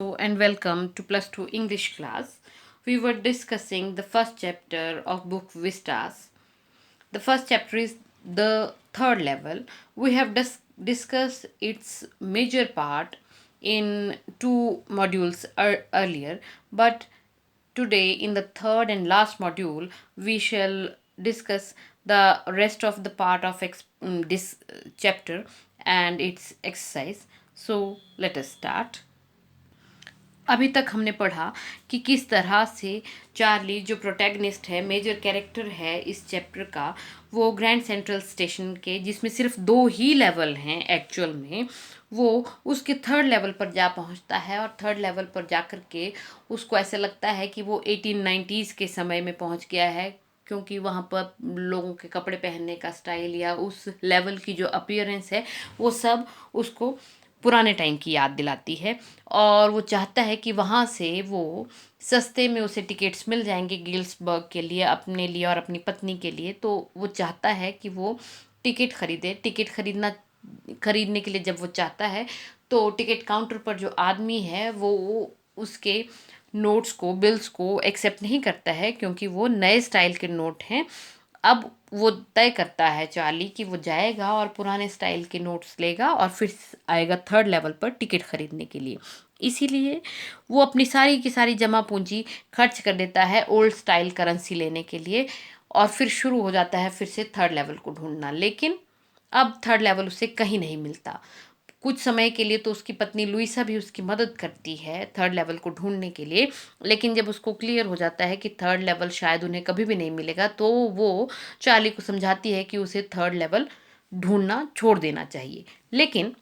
And welcome to Plus 2 English class. We were discussing the first chapter of book Vistas. The first chapter is the third level. We have discussed its major part in two modules earlier, but today in the third and last module we shall discuss the rest of the part of this chapter and its exercise. So let us start. अभी तक हमने पढ़ा कि किस तरह से Charlie जो protagonist है, मेजर कैरेक्टर है इस चैप्टर का, वो ग्रैंड सेंट्रल स्टेशन के, जिसमें सिर्फ 2 ही लेवल हैं एक्चुअल में, वो उसके थर्ड लेवल पर जा पहुंचता है और थर्ड लेवल पर जा कर के उसको ऐसा लगता है कि वो 1890s के समय में पहुंच गया है, क्योंकि वहाँ पर लोगों के कपड़े पहनने का स्टाइल या उस लेवल की जो अपीयरेंस है वो सब उसको पुराने टाइम की याद दिलाती है। और वो चाहता है कि वहाँ से वो सस्ते में उसे टिकट्स मिल जाएंगे गिल्सबर्ग के लिए, अपने लिए और अपनी पत्नी के लिए। तो वो चाहता है कि वो टिकट खरीदे। टिकट खरीदने के लिए जब वो चाहता है तो टिकट काउंटर पर जो आदमी है वो उसके नोट्स को, बिल्स को एक्सेप्ट नहीं करता है, क्योंकि वो नए स्टाइल के नोट हैं। अब वो तय करता है चार्ली कि वो जाएगा और पुराने स्टाइल के नोट्स लेगा और फिर आएगा थर्ड लेवल पर टिकट खरीदने के लिए। इसीलिए वो अपनी सारी की सारी जमा पूंजी खर्च कर देता है ओल्ड स्टाइल करेंसी लेने के लिए, और फिर शुरू हो जाता है फिर से थर्ड लेवल को ढूंढना। लेकिन अब थर्ड लेवल उसे कहीं नहीं मिलता। कुछ समय के लिए तो उसकी पत्नी लुइसा भी उसकी मदद करती है थर्ड लेवल को ढूंढने के लिए, लेकिन जब उसको क्लियर हो जाता है कि थर्ड लेवल शायद उन्हें कभी भी नहीं मिलेगा, तो वो चार्ली को समझाती है कि उसे थर्ड लेवल ढूंढना छोड़ देना चाहिए। लेकिन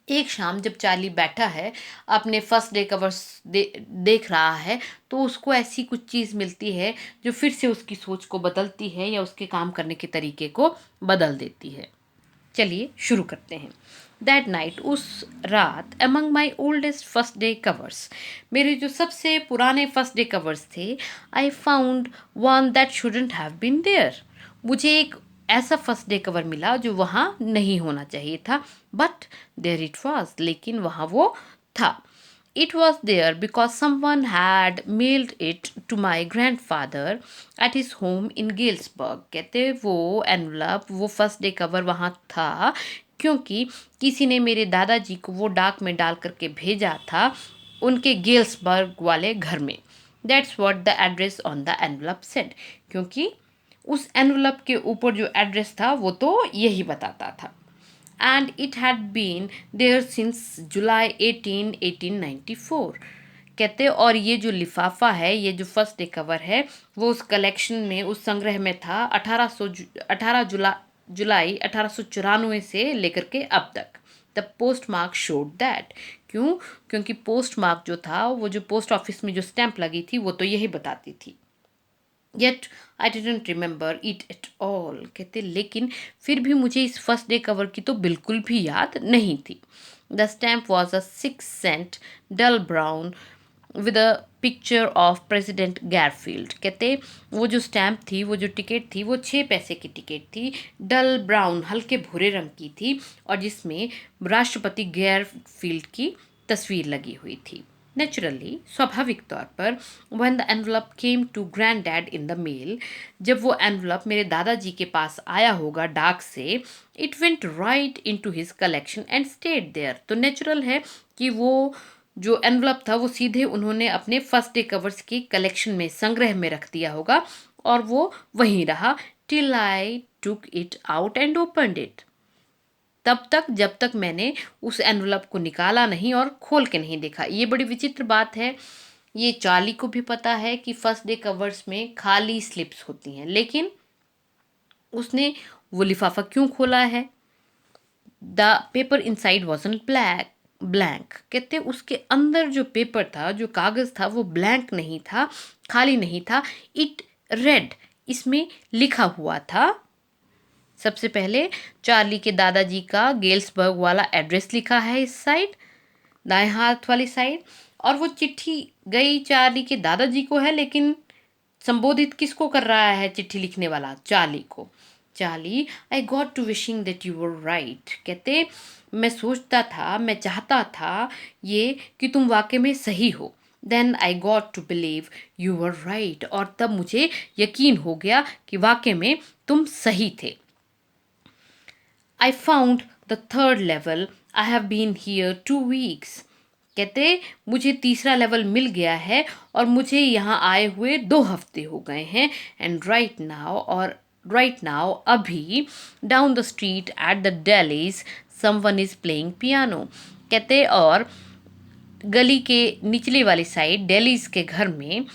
एक शाम जब चार्ली बैठा है अपने फर्स्ट डे कवर्स देख रहा है, तो उसको ऐसी कुछ चीज़ मिलती है जो फिर से उसकी सोच को बदलती है या उसके काम करने के तरीके को बदल देती है। चलिए शुरू करते हैं। दैट नाइट, उस रात, among my oldest first day covers, मेरे जो सबसे पुराने फर्स्ट डे कवर्स थे, I found one that shouldn't have been there. मुझे एक ऐसा फर्स्ट डे कवर मिला जो वहाँ नहीं होना चाहिए था, बट देयर इट वॉज, लेकिन वहाँ वो था। It was there because someone had mailed it to my grandfather at his home in Galesburg. कहते वो एनवलप, वो फर्स्ट डे कवर वहाँ था क्योंकि किसी ने मेरे दादाजी को वो डाक में डाल करके भेजा था उनके गेल्सबर्ग वाले घर में। That's what the address on the envelope said. क्योंकि उस एनवलप के ऊपर जो एड्रेस था वो तो यही बताता था। And it had been there since July 18, 1894. कहते और ये जो लिफाफा है, ये जो फर्स्ट डे कवर है, वो उस कलेक्शन में, उस संग्रह में था 18 जुलाई 1894 से लेकर के अब तक। The post mark showed that. क्यों? क्योंकि पोस्ट मार्क जो था, वो जो पोस्ट ऑफिस में जो स्टैंप लगी थी, वो तो यही बताती थी। Yet I didn't remember it at all. कहते लेकिन फिर भी मुझे इस फर्स्ट डे कवर की तो बिल्कुल भी याद नहीं थी। The stamp was a 6 cent dull brown with a picture of President Garfield. कहते वो जो स्टैम्प थी, वो जो टिकट थी, वो 6 पैसे की टिकट थी, डल ब्राउन, हल्के भूरे रंग की थी, और जिसमें राष्ट्रपति गैरफील्ड की तस्वीर लगी हुई थी। नेचुरली, स्वाभाविक तौर पर, when the envelope came to granddad in the mail, जब वो एनवलप मेरे दादाजी के पास आया होगा डाक से, it went right into his collection and stayed there। तो नेचुरल है कि वो जो एनवलप था वो सीधे उन्होंने अपने फर्स्ट डे कवर्स की कलेक्शन में, संग्रह में रख दिया होगा, और वो वहीं रहा till I took it out and opened it। तब तक जब तक मैंने उस एनवलप को निकाला नहीं और खोल के नहीं देखा। ये बड़ी विचित्र बात है। ये चार्ली को भी पता है कि फर्स्ट डे कवर्स में खाली स्लिप्स होती हैं, लेकिन उसने वो लिफाफा क्यों खोला है? The paper inside wasn't blank. कहते उसके अंदर जो पेपर था, जो कागज था, वो ब्लैंक नहीं था, खाली नहीं था। इट रेड, इसमें लिखा हुआ था। सबसे पहले चार्ली के दादाजी का गेल्सबर्ग वाला एड्रेस लिखा है इस साइड, दाएं हाथ वाली साइड, और वो चिट्ठी गई चार्ली के दादाजी को है, लेकिन संबोधित किसको कर रहा है चिट्ठी लिखने वाला? चार्ली को। Charlie, I got to wishing that you were right. कहते मैं सोचता था, मैं चाहता था ये कि तुम वाकई में सही हो। Then I got to believe you were right, और तब मुझे यकीन हो गया कि वाकई में तुम सही थे। I found the third level, I have been here 2 weeks। कहते मुझे तीसरा लेवल मिल गया है और मुझे यहाँ आए हुए 2 हफ्ते हो गए हैं। एंड राइट नाउ अभी down the street at the dailies someone is playing piano. कहते और गली के निचले वाली साइड डेलीज के घर में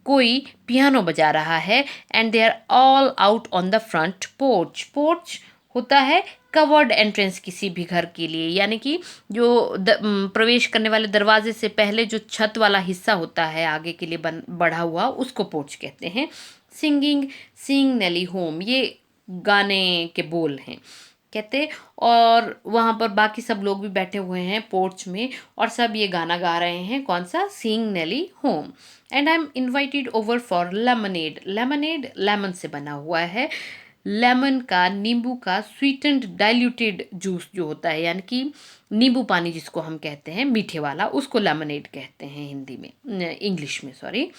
कोई पियानो बजा रहा है। And they are all out on the front porch. Porch होता है कवर्ड एंट्रेंस किसी भी घर के लिए, यानी कि जो प्रवेश करने वाले दरवाजे से पहले जो छत वाला हिस्सा होता है आगे के लिए बढ़ा हुआ, उसको पोर्च कहते हैं। सिंगिंग सिंग नेली होम, ये गाने के बोल हैं। कहते और वहाँ पर बाकी सब लोग भी बैठे हुए हैं पोर्च में और सब ये गाना गा रहे हैं। कौन सा? Sing Nelly home. And I am invited over for lemonade. Lemonade lemon से बना हुआ है, लेमन का, नींबू का स्वीटेंड डाइल्यूटेड जूस जो होता है, यानी कि नींबू पानी जिसको हम कहते हैं मीठे वाला, उसको लेमनेड कहते हैं हिंदी में, इंग्लिश में सॉरी।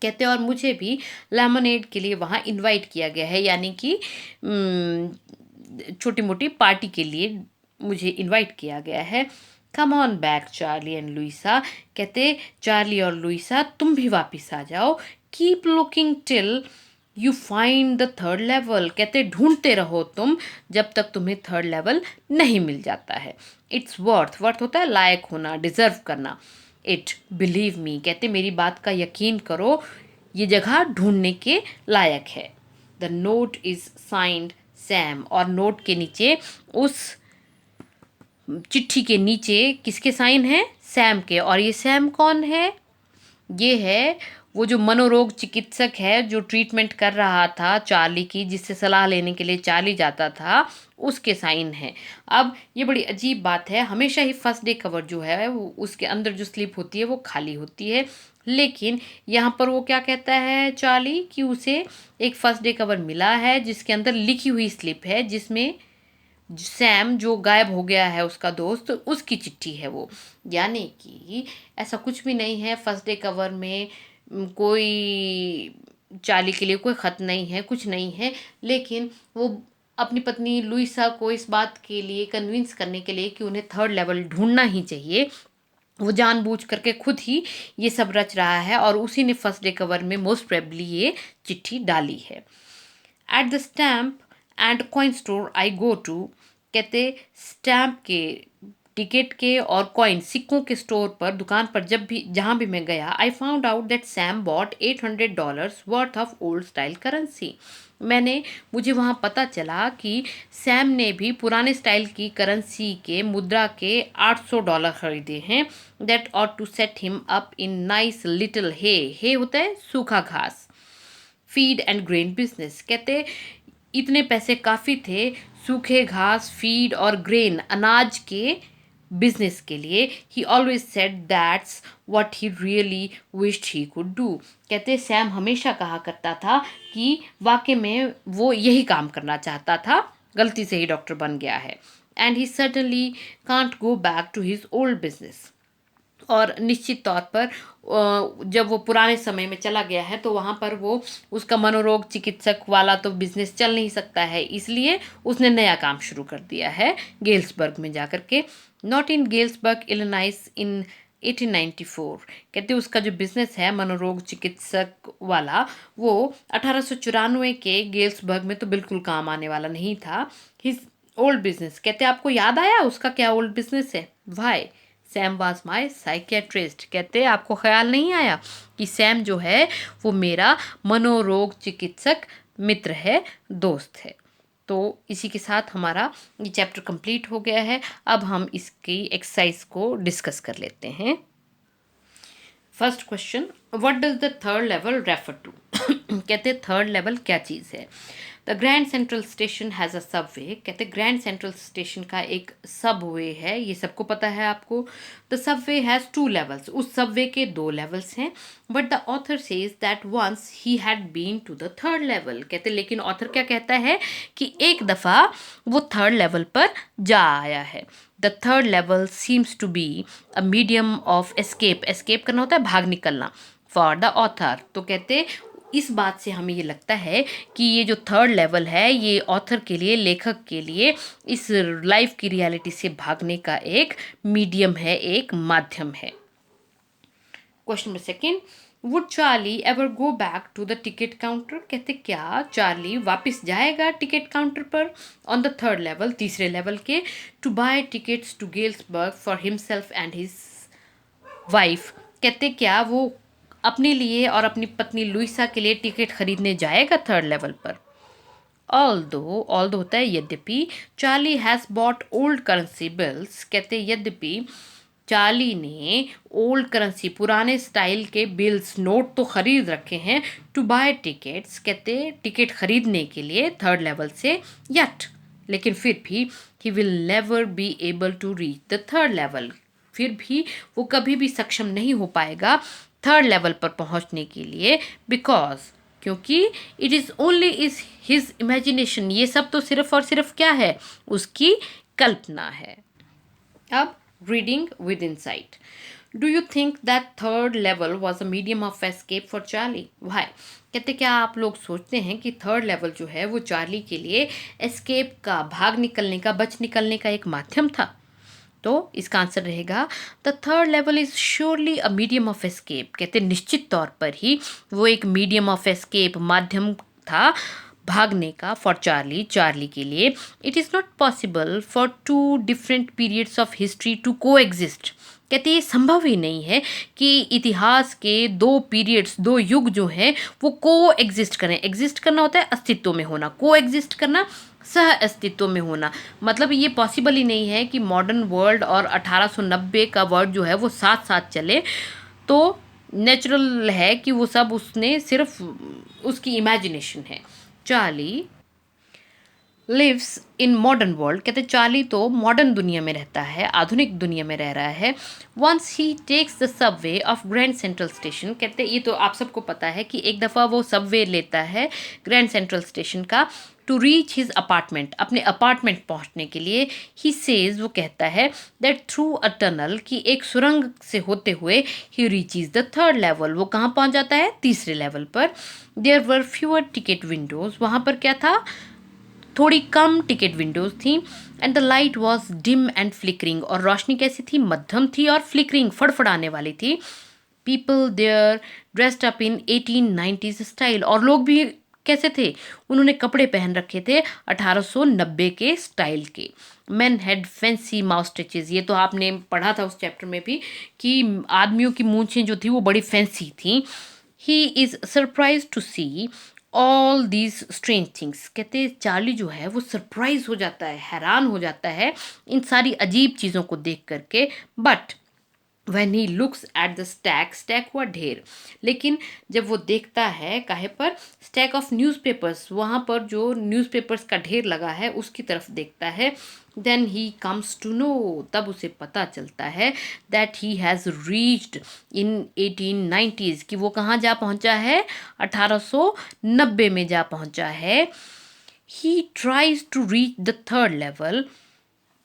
कहते और मुझे भी लेमनेड के लिए वहाँ इनवाइट किया गया है, यानी कि छोटी मोटी पार्टी के लिए मुझे इनवाइट किया गया है। Come on back Charlie and Louisa. कहते चार्ली और लुइसा तुम भी वापस आ जाओ। Keep looking till you find the third level. कहते ढूंढते रहो तुम जब तक तुम्हें थर्ड लेवल नहीं मिल जाता है। इट्स वर्थ, वर्थ होता है लायक होना, डिजर्व करना। इट, बिलीव मी, कहते मेरी बात का यकीन करो, ये जगह ढूंढने के लायक है। The note is signed Sam, और नोट के नीचे, उस चिट्ठी के नीचे किसके साइन हैं? सैम के। और ये सैम कौन है? ये है वो जो मनोरोग चिकित्सक है जो ट्रीटमेंट कर रहा था चार्ली की, जिससे सलाह लेने के लिए चार्ली जाता था, उसके साइन है। अब ये बड़ी अजीब बात है, हमेशा ही फर्स्ट डे कवर जो है वो उसके अंदर जो स्लिप होती है वो खाली होती है, लेकिन यहाँ पर वो क्या कहता है चार्ली कि उसे एक फर्स्ट डे कवर मिला है जिसके अंदर लिखी हुई स्लिप है, जिसमें सैम जो गायब हो गया है उसका दोस्त, उसकी चिट्ठी है वो। यानी कि ऐसा कुछ भी नहीं है फर्स्ट डे कवर में, कोई चार्ली के लिए कोई ख़त नहीं है, कुछ नहीं है, लेकिन वो अपनी पत्नी लुइसा को इस बात के लिए कन्विंस करने के लिए कि उन्हें थर्ड लेवल ढूंढना ही चाहिए, वो जानबूझ करके खुद ही ये सब रच रहा है और उसी ने फर्स्ट डे कवर में मोस्ट प्रोबेबली ये चिट्ठी डाली है। At the stamp and coin store I go to. कहते स्टैम्प के, टिकट के और कॉइन, सिक्कों के स्टोर पर, दुकान पर जहाँ भी मैं गया, I found out that Sam bought $800 worth of old style currency. मुझे वहाँ पता चला कि सैम ने भी पुराने स्टाइल की करेंसी के, मुद्रा के $800 खरीदे हैं। That ought to set him up in nice little hay होता है सूखा घास, फीड एंड ग्रेन बिजनेस। कहते इतने पैसे काफ़ी थे सूखे घास, फीड और ग्रेन, अनाज के बिजनेस के लिए। ही always said that's what he really wished he could do. कहते सैम हमेशा कहा करता था कि वाकई में वो यही काम करना चाहता था, गलती से ही डॉक्टर बन गया है। And he certainly can't go back to his old business. और निश्चित तौर पर जब वो पुराने समय में चला गया है तो वहाँ पर वो उसका मनोरोग चिकित्सक वाला तो बिजनेस चल नहीं सकता है, इसलिए उसने नया काम शुरू कर दिया है गेल्सबर्ग में जाकर के। नॉट इन गेल्सबर्ग इलिनॉइस इन 1894। कहते उसका जो बिजनेस है मनोरोग चिकित्सक वाला, वो 1894 के गेल्सबर्ग में तो बिल्कुल काम आने वाला नहीं था। हिज ओल्ड बिजनेस, कहते आपको याद आया उसका क्या ओल्ड बिजनेस है? Why Sam was my psychiatrist. कहते आपको ख्याल नहीं आया कि सैम जो है वो मेरा मनोरोग चिकित्सक मित्र है, दोस्त है। तो इसी के साथ हमारा ये चैप्टर कंप्लीट हो गया है। अब हम इसकी एक्सरसाइज को डिस्कस कर लेते हैं। First question, what does the third level refer to? कहते थर्ड लेवल क्या चीज़ है? The Grand Central Station has a subway, कहते ग्रैंड सेंट्रल स्टेशन का एक सबवे है, ये सबको पता है आपको. द सबवे हैज़ 2 लेवल्स, उस सबवे के 2 लेवल्स हैं. But the author says that once he had been to the 3rd level, कहते लेकिन ऑथर क्या कहता है कि एक दफ़ा वो 3rd लेवल पर जा आया है. The 3rd level seems to be a medium of escape, escape करना होता है भाग निकलना, फॉर द ऑथर. तो कहते इस बात से हमें ये लगता है कि ये जो 3rd लेवल है ये ऑथर के लिए, लेखक के लिए इस लाइफ की रियलिटी से भागने का एक मीडियम है, एक माध्यम है. Question number 2, would Charlie ever go back to the ticket counter, कहते क्या चार्ली वापस जाएगा टिकट काउंटर पर ऑन द 3rd लेवल, तीसरे लेवल के, to buy tickets to Galesburg for himself and his wife, कहते क्या वो अपने लिए और अपनी पत्नी लुइसा के लिए टिकट खरीदने जाएगा 3rd लेवल पर. ऑल्दो होता है यद्यपि, Charlie has bot old currency bills, कहते यद्यपि चार्ली ने ओल्ड करेंसी, पुराने स्टाइल के बिल्स, नोट तो खरीद रखे हैं, टू बाय टिकट्स, कहते टिकट खरीदने के लिए 3rd लेवल से, यट लेकिन फिर भी he will never be able to reach the 3rd level, फिर भी वो कभी भी सक्षम नहीं हो पाएगा 3rd लेवल पर पहुंचने के लिए, बिकॉज क्योंकि it is only is his imagination, ये सब तो सिर्फ और सिर्फ क्या है, उसकी कल्पना है. अब reading with insight. Do you think that 3rd level was a medium of escape for Charlie? Why, कहते क्या आप लोग सोचते हैं कि 3rd लेवल जो है वो चार्ली के लिए एस्केप का, भाग निकलने का, बच निकलने का एक माध्यम था? तो इसका आंसर रहेगा the 3rd level is surely a medium of escape, कहते निश्चित तौर पर ही वो एक मीडियम ऑफ एस्केप, माध्यम था भागने का, फॉर चार्ली, चार्ली के लिए. It is not possible for 2 different periods of history to coexist, कहते ये संभव ही नहीं है कि इतिहास के 2 पीरियड्स, 2 युग जो हैं वो को एग्जिस्ट करें. एग्जिस्ट करना होता है अस्तित्व में होना, को एग्जिस्ट करना सह अस्तित्व में होना. मतलब ये पॉसिबल ही नहीं है कि मॉडर्न वर्ल्ड और 1890 का वर्ल्ड जो है वो साथ साथ चले. तो नेचुरल है कि वो सब उसने सिर्फ उसकी इमेजिनेशन है. Charlie lives in modern world, कहते चार्ली तो मॉडर्न दुनिया में रहता है, आधुनिक दुनिया में रह रहा है. Once he takes the subway of Grand Central Station, कहते ये तो आप सबको पता है कि एक दफ़ा वो सबवे लेता है ग्रैंड सेंट्रल स्टेशन का, टू रीच हिज अपार्टमेंट, अपने अपार्टमेंट पहुंचने के लिए. ही सेज, वो कहता है, दैट थ्रू अ टनल, कि एक सुरंग से होते हुए, ही रीचेज द 3rd लेवल, वो कहाँ पहुंच जाता है, तीसरे लेवल पर. There were fewer ticket windows, वहाँ पर क्या था, थोड़ी कम टिकट विंडोज थी. And the light was dim and flickering, और रोशनी कैसी थी, मध्यम थी और फ्लिकरिंग, फड़फड़ाने वाली थी. People there dressed up in 1890s style, और लोग भी कैसे थे, उन्होंने कपड़े पहन रखे थे 1890 के स्टाइल के. मैन हैड फैंसी माउस्टेचेस, ये तो आपने पढ़ा था उस चैप्टर में भी कि आदमियों की मूंछें जो थी वो बड़ी फैंसी थी. He is surprise to see all these strange things, कहते चार्ली जो है वो सरप्राइज हो जाता है, हैरान हो जाता है इन सारी अजीब चीज़ों को देख करके. But when he looks at the stack हुआ ढेर, लेकिन जब वो देखता है काहे पर, stack of newspapers, वहाँ पर जो न्यूज़पेपर्स का ढेर लगा है उसकी तरफ देखता है. then he comes to know, तब उसे पता चलता है that he has reached in 1890s, कि वो कहाँ जा पहुँचा है, 1890 में जा पहुँचा है. he tries to reach the 3rd level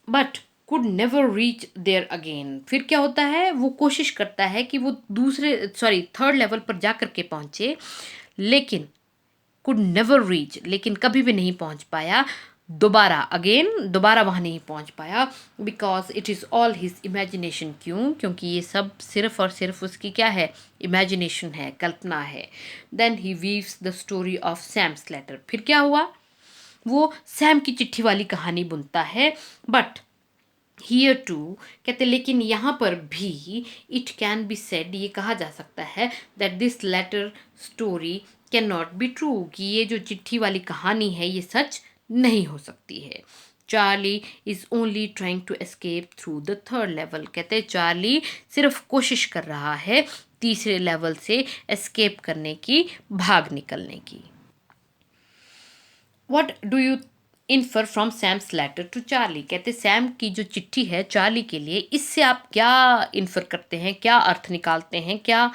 but could never reach there again. फिर क्या होता है, वो कोशिश करता है कि वो 3rd लेवल पर जा कर के पहुँचे, लेकिन could never reach, लेकिन कभी भी नहीं पहुँच पाया दोबारा वहाँ नहीं पहुँच पाया. Because it is all his imagination, क्योंकि ये सब सिर्फ और सिर्फ उसकी क्या है, इमेजिनेशन है, कल्पना है. Then he weaves the story of Sam's letter, फिर क्या हुआ, वो सैम की चिट्ठी वाली कहानी बुनता है. बट हियर टू, कहते लेकिन यहाँ पर भी, इट कैन बी सेड, ये कहा जा सकता है, that this letter story can not be true, कि ये जो चिट्ठी वाली कहानी है ये सच नहीं हो सकती है. Charlie is only trying to escape through the 3rd level, कहते चार्ली सिर्फ कोशिश कर रहा है तीसरे लेवल से एस्केप करने की, भाग निकलने की. What do you infer from Sam's letter to Charlie, कहते सैम की जो चिट्ठी है चार्ली के लिए, इससे आप क्या इन्फर करते हैं, क्या अर्थ निकालते हैं, क्या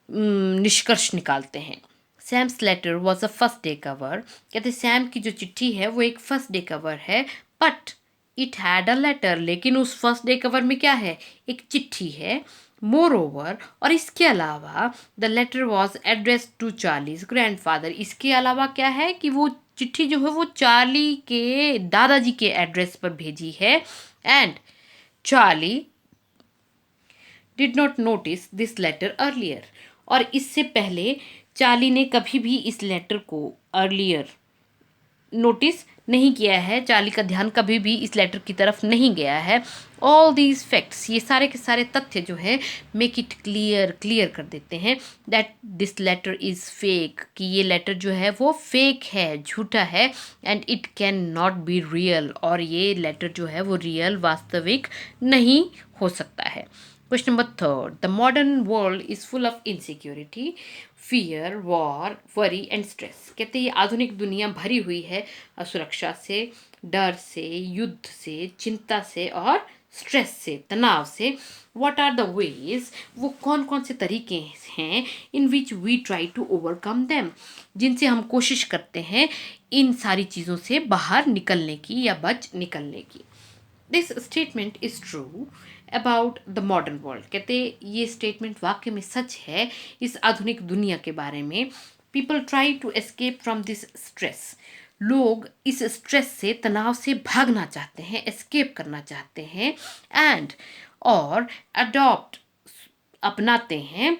निष्कर्ष निकालते हैं। Sam's letter was a first day cover, कहते सैम की जो चिट्ठी है वो एक फर्स्ट डे कवर है, but it had a letter, लेकिन उस फर्स्ट डे कवर में क्या है, एक चिट्ठी है। मोर ओवर, और इसके अलावा the letter was address to Charlie's grandfather, इसके अलावा क्या है कि वो चिट्ठी जो है वो चार्ली के दादाजी के एड्रेस पर भेजी है। And Charlie did not notice this letter earlier, और इससे पहले चार्ली ने कभी भी इस लेटर को अर्लियर नोटिस नहीं किया है, चार्ली का ध्यान कभी भी इस लेटर की तरफ नहीं गया है। ऑल दीज फैक्ट्स, ये सारे के सारे तथ्य जो है मेक इट क्लियर कर देते हैं that this letter is fake, कि ये लेटर जो है वो फेक है, झूठा है। And it can not be real, और ये लेटर जो है वो रियल, वास्तविक नहीं हो सकता है। Question number third, the modern world is full of insecurity, fear, war, worry and stress, कहते हैं ये आधुनिक दुनिया भरी हुई है असुरक्षा से, डर से, युद्ध से, चिंता से और स्ट्रेस से, तनाव से। व्हाट आर द वेज, वो कौन कौन से तरीके हैं in which we try to overcome them, जिनसे हम कोशिश करते हैं इन सारी चीज़ों से बाहर निकलने की या बच निकलने की। This statement is true about the modern world, कहते ये स्टेटमेंट वाकई में सच है इस आधुनिक दुनिया के बारे में। People try to escape from this stress, लोग इस स्ट्रेस से, तनाव से भागना चाहते हैं, एस्केप करना चाहते हैं। एंड और अडॉप्ट, अपनाते हैं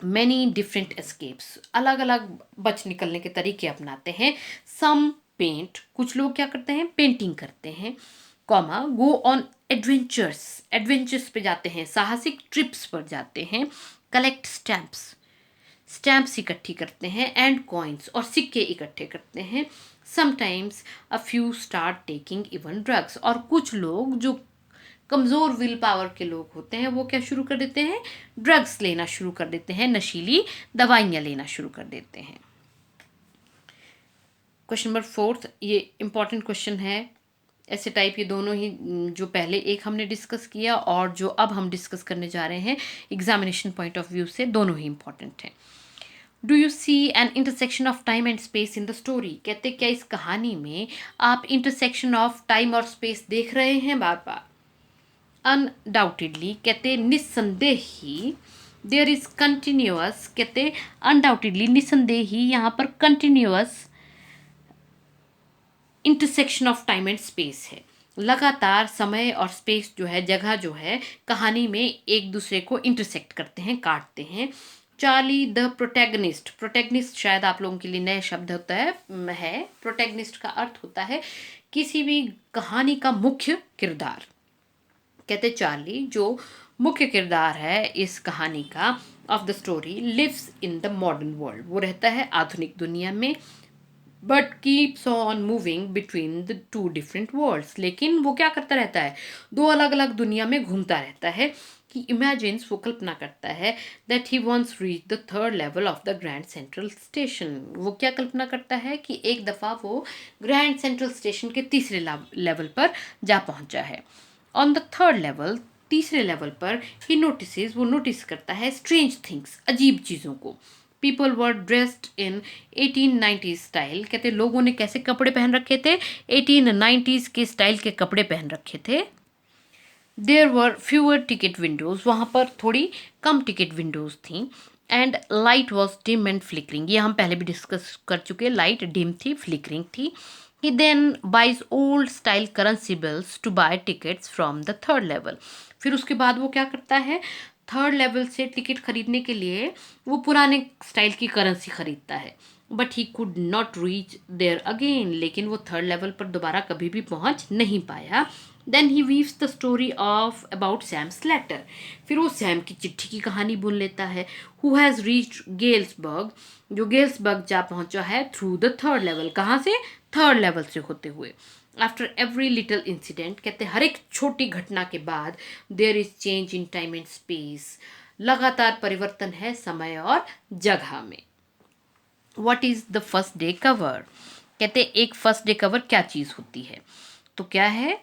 मैनी डिफरेंट एस्केप्स, अलग अलग बच निकलने के तरीके अपनाते हैं। सम पेंट, कुछ लोग क्या करते हैं, पेंटिंग करते हैं, कॉमा गो ऑन एडवेंचर्स पे जाते हैं, साहसिक ट्रिप्स पर जाते हैं। कलेक्ट स्टैम्प्स इकट्ठी करते हैं, एंड कॉइन्स, और सिक्के इकट्ठे करते हैं। Sometimes a few start taking even drugs, और कुछ लोग जो कमज़ोर विल पावर के लोग होते हैं वो क्या शुरू कर देते हैं, ड्रग्स लेना शुरू कर देते हैं, नशीली दवाइयाँ लेना शुरू कर देते हैं। क्वेश्चन नंबर फोर्थ, ये इंपॉर्टेंट क्वेश्चन है, ऐसे टाइप ये दोनों ही, जो पहले एक हमने डिस्कस किया और जो अब हम डिस्कस करने जा रहे हैं एग्जामिनेशन पॉइंट ऑफ व्यू से, दोनों ही इंपॉर्टेंट हैं। Do you see an intersection of time and space in the story, कहते क्या इस कहानी में आप इंटरसेक्शन ऑफ टाइम और स्पेस देख रहे हैं बार बार। अनडाउटेडली, कहते निस्संदेह ही, देयर इज कंटिन्यूअस, कहते अनडाउटेडली निस्संदेह ही यहाँ पर continuous intersection of time and space है, लगातार समय और स्पेस जो है, जगह जो है, कहानी में एक दूसरे को इंटरसेक्ट करते हैं, काटते हैं। चार्ली द प्रोटैगनिस्ट शायद आप लोगों के लिए नया शब्द होता है। प्रोटैगनिस्ट का अर्थ होता है किसी भी कहानी का मुख्य किरदार, कहते चार्ली जो मुख्य किरदार है इस कहानी का, of the story, lives in the modern world, वो रहता है आधुनिक दुनिया में, but keeps on moving between the two different worlds, लेकिन वो क्या करता रहता है, दो अलग अलग दुनिया में घूमता रहता है। कि इमेजिन्स, वो कल्पना करता है, that he once reach the third level of the Grand Central Station, वो क्या कल्पना करता है कि एक दफ़ा वो ग्रैंड सेंट्रल स्टेशन के तीसरे लेवल पर जा पहुंचा है। ऑन द थर्ड लेवल, तीसरे लेवल पर, ही नोटिस, वो नोटिस करता है स्ट्रेंज थिंग्स, अजीब चीज़ों को। People were dressed in 1890 style, कहते लोगों ने कैसे कपड़े पहन रखे थे, 1890s के स्टाइल के कपड़े पहन रखे थे। There were fewer ticket windows, वहाँ पर थोड़ी कम टिकट विंडोज़ थी। And light was dim and flickering, ये हम पहले भी डिस्कस कर चुके, लाइट डिम थी, फ्लिकरिंग थी। He then buys old style currency bills to buy tickets from the third level. फिर उसके बाद वो क्या करता है, थर्ड लेवल से टिकट खरीदने के लिए वो पुराने स्टाइल की करेंसी खरीदता है। But he could not reach there again, लेकिन वो थर्ड लेवल पर दोबारा कभी भी पहुंच नहीं पाया। Then he weaves the story of about Sam's letter, फिर वो सैम की चिट्ठी की कहानी बुन लेता है। हु हैज़ रीच्ड गेल्सबर्ग, जो गेल्सबर्ग जा पहुंचा है, थ्रू द थर्ड लेवल, कहाँ से, थर्ड लेवल से होते हुए। आफ्टर एवरी लिटिल इंसिडेंट, कहते हर एक छोटी घटना के बाद, there is change in time and space, लगातार परिवर्तन है समय और जगह में। What is the first day cover, कहते हैं एक फर्स्ट डे कवर क्या चीज़ होती है, तो क्या है,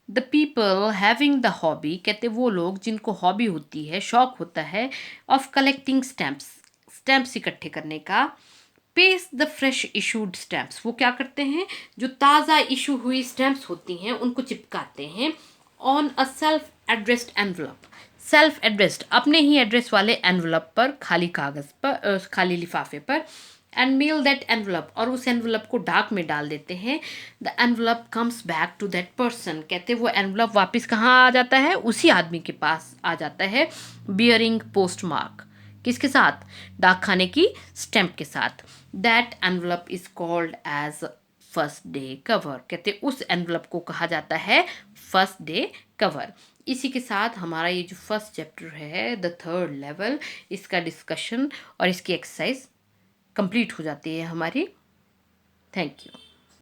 the people having the hobby, कहते वो लोग जिनको हॉबी होती है, शौक होता है, ऑफ कलेक्टिंग स्टैम्प्स, स्टैम्प्स इकट्ठे करने का, paste the fresh issued stamps, वो क्या करते हैं, जो ताज़ा इशू हुई स्टैम्प्स होती हैं उनको चिपकाते हैं on a self addressed envelope, self addressed अपने ही एड्रेस वाले एनवलप पर, खाली कागज़ पर, खाली लिफाफे पर, एंड मेल दैट एनवलप, और उस एनवलप को डाक में डाल देते हैं, the envelope comes back to that person, कहते वो एनवलप वापस कहाँ आ जाता है, उसी आदमी के पास आ जाता है, बियरिंग पोस्ट मार्क, किसके साथ, डाक खाने की स्टैम्प के साथ, that envelope is called as first day cover, कहते उस एनवलप को कहा जाता है फर्स्ट डे कवर। इसी के साथ हमारा ये जो फर्स्ट चैप्टर है द थर्ड लेवल, इसका डिस्कशन और इसकी एक्सरसाइज कंप्लीट हो जाती है हमारी। Thank you.